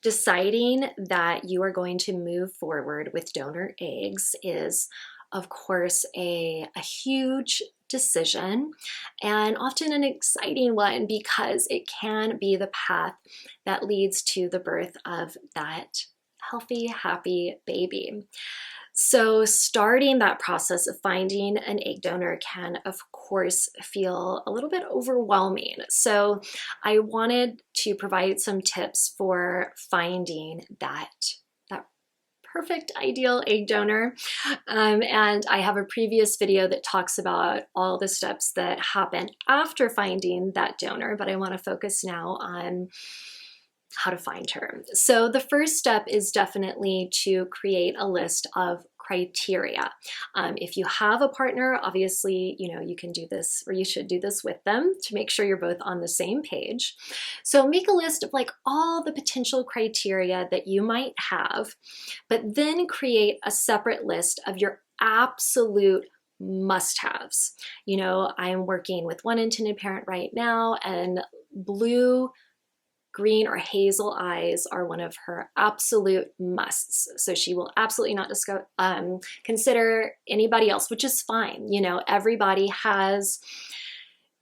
Deciding that you are going to move forward with donor eggs is, of course, a huge decision and often an exciting one because it can be the path that leads to the birth of that healthy, happy baby. So, starting that process of finding an egg donor can, of course, feel a little bit overwhelming. So, I wanted to provide some tips for finding that perfect ideal egg donor. And I have a previous video that talks about all the steps that happen after finding that donor, but I want to focus now on how to find her. So the first step is definitely to create a list of criteria. If you have a partner, obviously, you can do this, or you should do this with them to make sure you're both on the same page. So make a list of like all the potential criteria that you might have, but then create a separate list of your absolute must-haves. I'm working with one intended parent right now, and blue, green, or hazel eyes are one of her absolute musts. So she will absolutely not consider anybody else, which is fine. Everybody has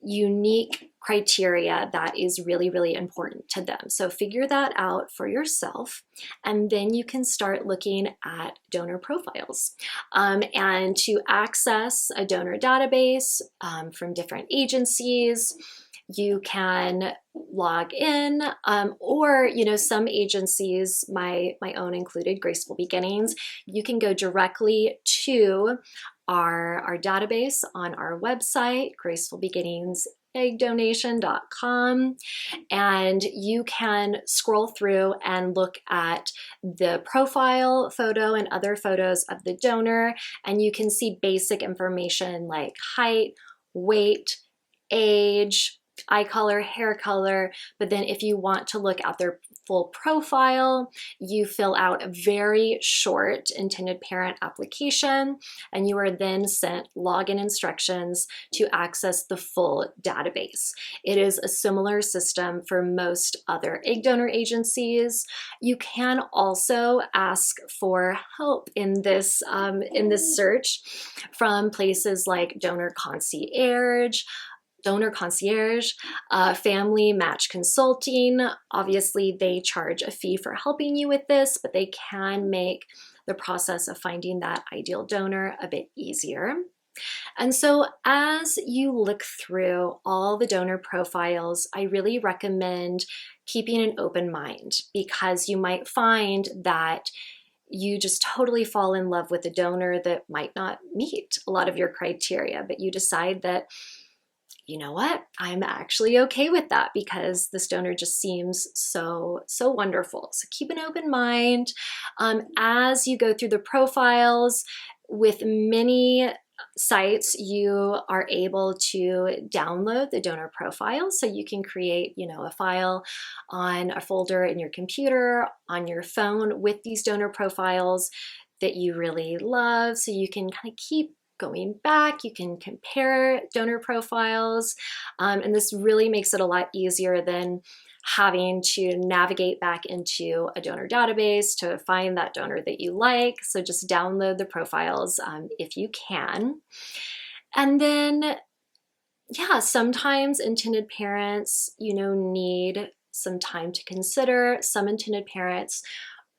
unique criteria that is really, really important to them. So figure that out for yourself, and then you can start looking at donor profiles. And to access a donor database from different agencies, you can log in, or some agencies, my own included, Graceful Beginnings, you can go directly to our database on our website, gracefulbeginningseggdonation.com, and you can scroll through and look at the profile photo and other photos of the donor, and you can see basic information like height, weight, age, eye color, hair color. But then if you want to look at their full profile, you fill out a very short intended parent application, and you are then sent login instructions to access the full database. It is a similar system for most other egg donor agencies. You can also ask for help in this search from places like Donor Concierge, Family Match Consulting. Obviously, they charge a fee for helping you with this, but they can make the process of finding that ideal donor a bit easier. And so as you look through all the donor profiles, I really recommend keeping an open mind, because you might find that you just totally fall in love with a donor that might not meet a lot of your criteria, but you decide that, you know what, I'm actually okay with that because this donor just seems so wonderful. So keep an open mind as you go through the profiles. With many sites, you are able to download the donor profile, so you can create, a file on a folder in your computer, on your phone with these donor profiles that you really love, so you can kind of keep going back. You can compare donor profiles, and this really makes it a lot easier than having to navigate back into a donor database to find that donor that you like. So just download the profiles if you can. And then, yeah, sometimes intended parents, need some time to consider. Some intended parents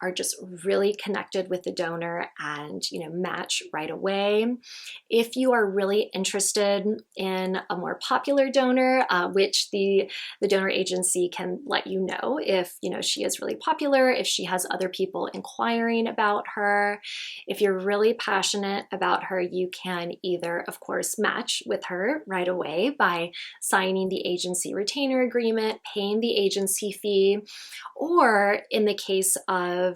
are just really connected with the donor and match right away. If you are really interested in a more popular donor, which the donor agency can let you know if she is really popular, if she has other people inquiring about her. If you're really passionate about her, you can either, of course, match with her right away by signing the agency retainer agreement, paying the agency fee, or in the case of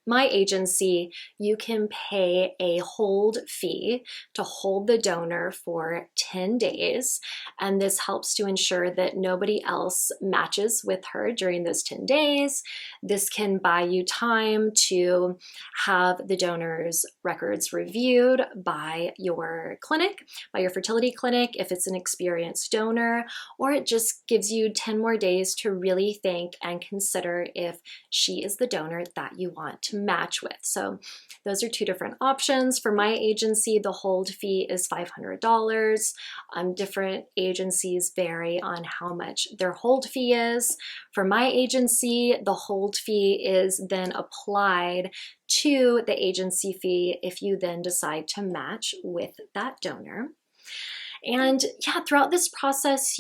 my agency, you can pay a hold fee to hold the donor for 10 days. And this helps to ensure that nobody else matches with her during those 10 days. This can buy you time to have the donor's records reviewed by your clinic, by your fertility clinic, if it's an experienced donor, or it just gives you 10 more days to really think and consider if she is the donor that you want to match with. So those are two different options. For my agency, the hold fee is $500. Different agencies vary on how much their hold fee is. For my agency, the hold fee is then applied to the agency fee if you then decide to match with that donor. And yeah, throughout this process,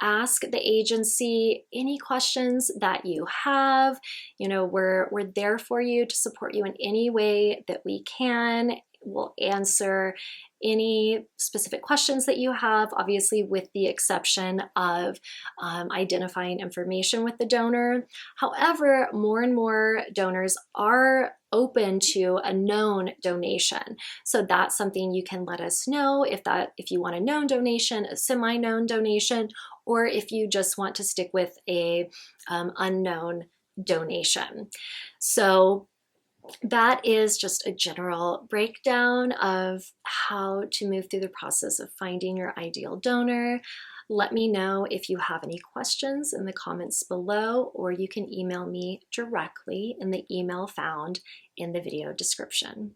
ask the agency any questions that you have. We're there for you to support you in any way that we can. We'll answer any specific questions that you have, obviously with the exception of identifying information with the donor. However, more and more donors are open to a known donation. So that's something you can let us know if you want a known donation, a semi-known donation, or if you just want to stick with a unknown donation. So that is just a general breakdown of how to move through the process of finding your ideal donor. Let me know if you have any questions in the comments below, or you can email me directly in the email found in the video description.